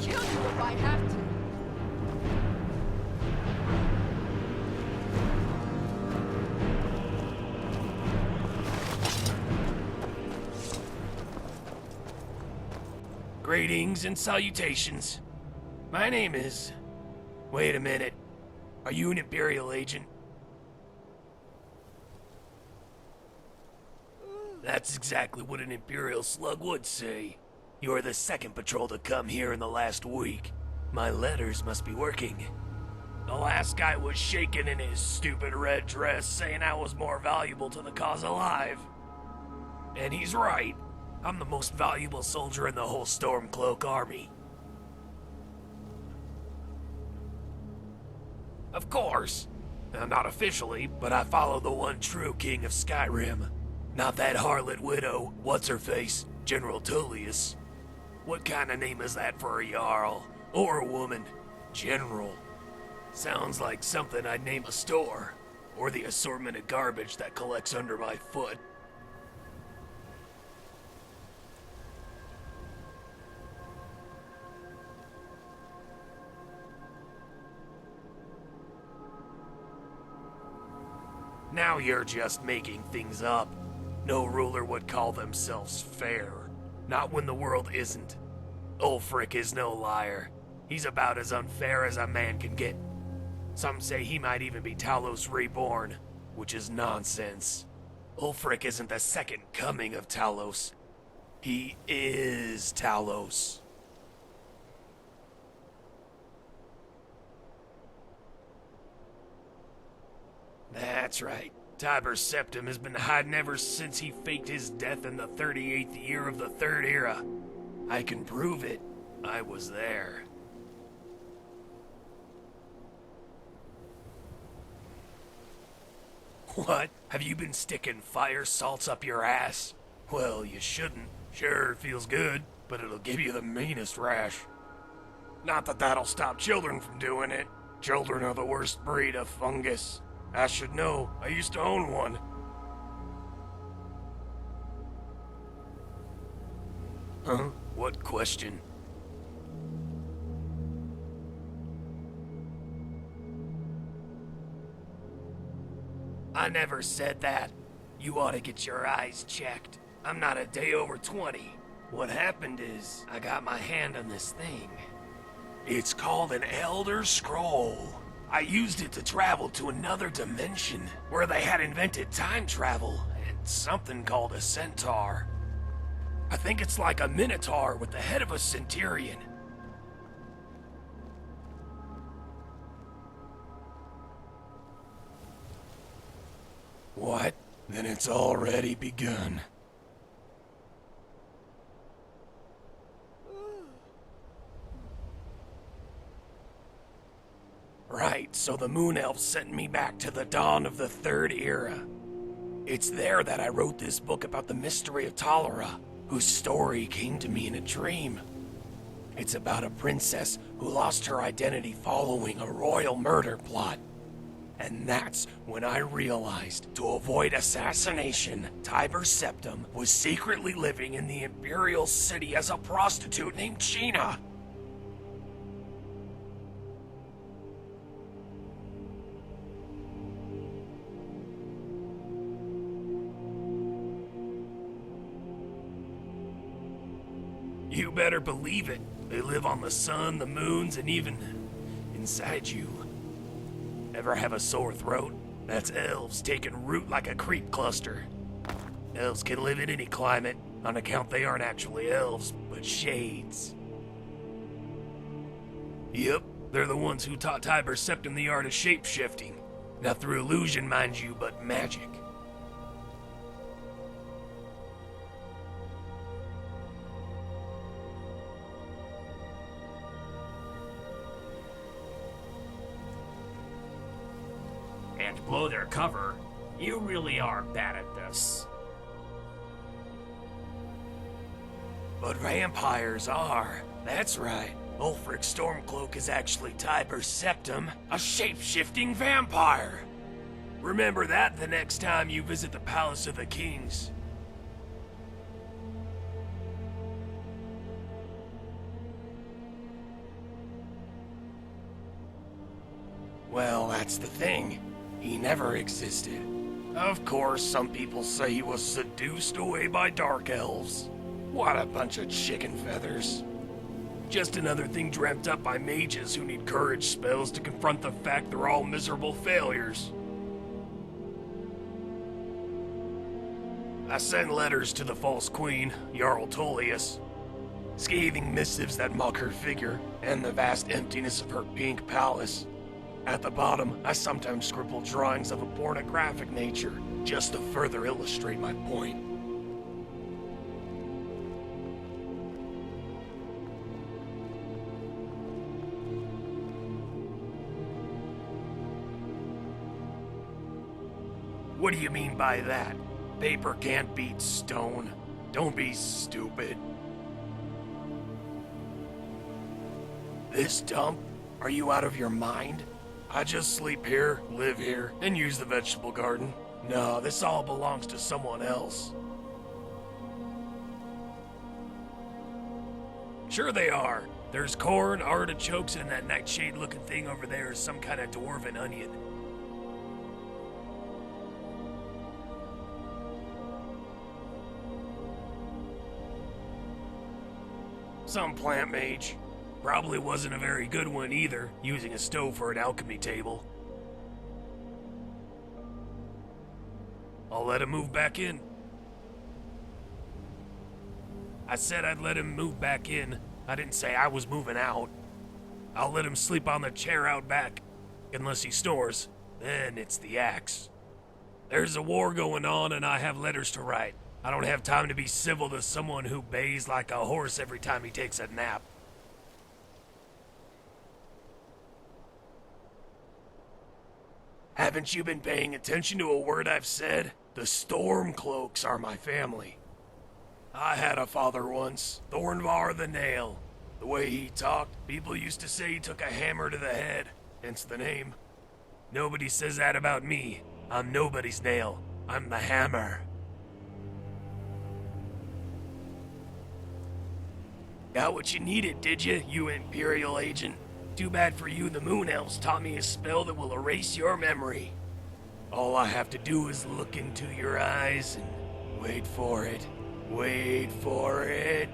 kill you if I have to. Greetings and salutations. My name is... Wait a minute. Are you an Imperial agent? That's exactly what an Imperial slug would say. You're the second patrol to come here in the last week. My letters must be working. The last guy was shaking in his stupid red dress, saying I was more valuable to the cause alive. And he's right. I'm the most valuable soldier in the whole Stormcloak army. Of course. Not officially, but I follow the one true king of Skyrim. Not that harlot widow, what's-her-face, General Tullius. What kind of name is that for a Jarl? Or a woman? General. Sounds like something I'd name a store. Or the assortment of garbage that collects under my foot. Now you're just making things up. No ruler would call themselves fair. Not when the world isn't. Ulfric is no liar. He's about as unfair as a man can get. Some say he might even be Talos reborn, which is nonsense. Ulfric isn't the second coming of Talos. He is Talos. That's right. Tiber Septim has been hiding ever since he faked his death in the 38th year of the Third Era. I can prove it. I was there. What? Have you been sticking fire salts up your ass? Well, you shouldn't. Sure, it feels good, but it'll give you the meanest rash. Not that that'll stop children from doing it. Children are the worst breed of fungus. I should know. I used to own one. Huh? What question? I never said that. You ought to get your eyes checked. I'm not a day over 20. What happened is, I got my hand on this thing. It's called an Elder Scroll. I used it to travel to another dimension, where they had invented time travel, and something called a centaur. I think it's like a minotaur with the head of a centurion. What? Then it's already begun. Right, so the Moon Elves sent me back to the dawn of the Third Era. It's there that I wrote this book about the mystery of Talara, whose story came to me in a dream. It's about a princess who lost her identity following a royal murder plot. And that's when I realized, to avoid assassination, Tiber Septim was secretly living in the Imperial City as a prostitute named China. You better believe it. They live on the sun, the moons, and even inside you. Ever have a sore throat? That's elves taking root like a creep cluster. Elves can live in any climate, on account they aren't actually elves, but shades. Yep, they're the ones who taught Tiber Septim the art of shape-shifting. Not through illusion, mind you, but magic. And blow their cover. You really are bad at this. But vampires are. That's right. Ulfric Stormcloak is actually Tiber Septim, a shape-shifting vampire. Remember that the next time you visit the Palace of the Kings. Well, that's the thing. He never existed. Of course, some people say he was seduced away by dark elves. What a bunch of chicken feathers. Just another thing dreamt up by mages who need courage spells to confront the fact they're all miserable failures. I sent letters to the false queen, Jarl Tullius, scathing missives that mock her figure and the vast emptiness of her pink palace. At the bottom, I sometimes scribble drawings of a pornographic nature, just to further illustrate my point. What do you mean by that? Paper can't beat stone. Don't be stupid. This dump? Are you out of your mind? I just sleep here, live here, and use the vegetable garden. No, this all belongs to someone else. Sure they are. There's corn, artichokes, and that nightshade-looking thing over there is some kind of dwarven onion. Some plant mage. Probably wasn't a very good one either, using a stove for an alchemy table. I'll let him move back in. I said I'd let him move back in. I didn't say I was moving out. I'll let him sleep on the chair out back. Unless he snores, then it's the axe. There's a war going on and I have letters to write. I don't have time to be civil to someone who bays like a horse every time he takes a nap. Haven't you been paying attention to a word I've said? The Stormcloaks are my family. I had a father once, Thornvar the Nail. The way he talked, people used to say he took a hammer to the head, hence the name. Nobody says that about me. I'm nobody's nail. I'm the hammer. Got what you needed, did you, you Imperial agent? Too bad for you, the Moon Elves taught me a spell that will erase your memory. All I have to do is look into your eyes and wait for it. Wait for it.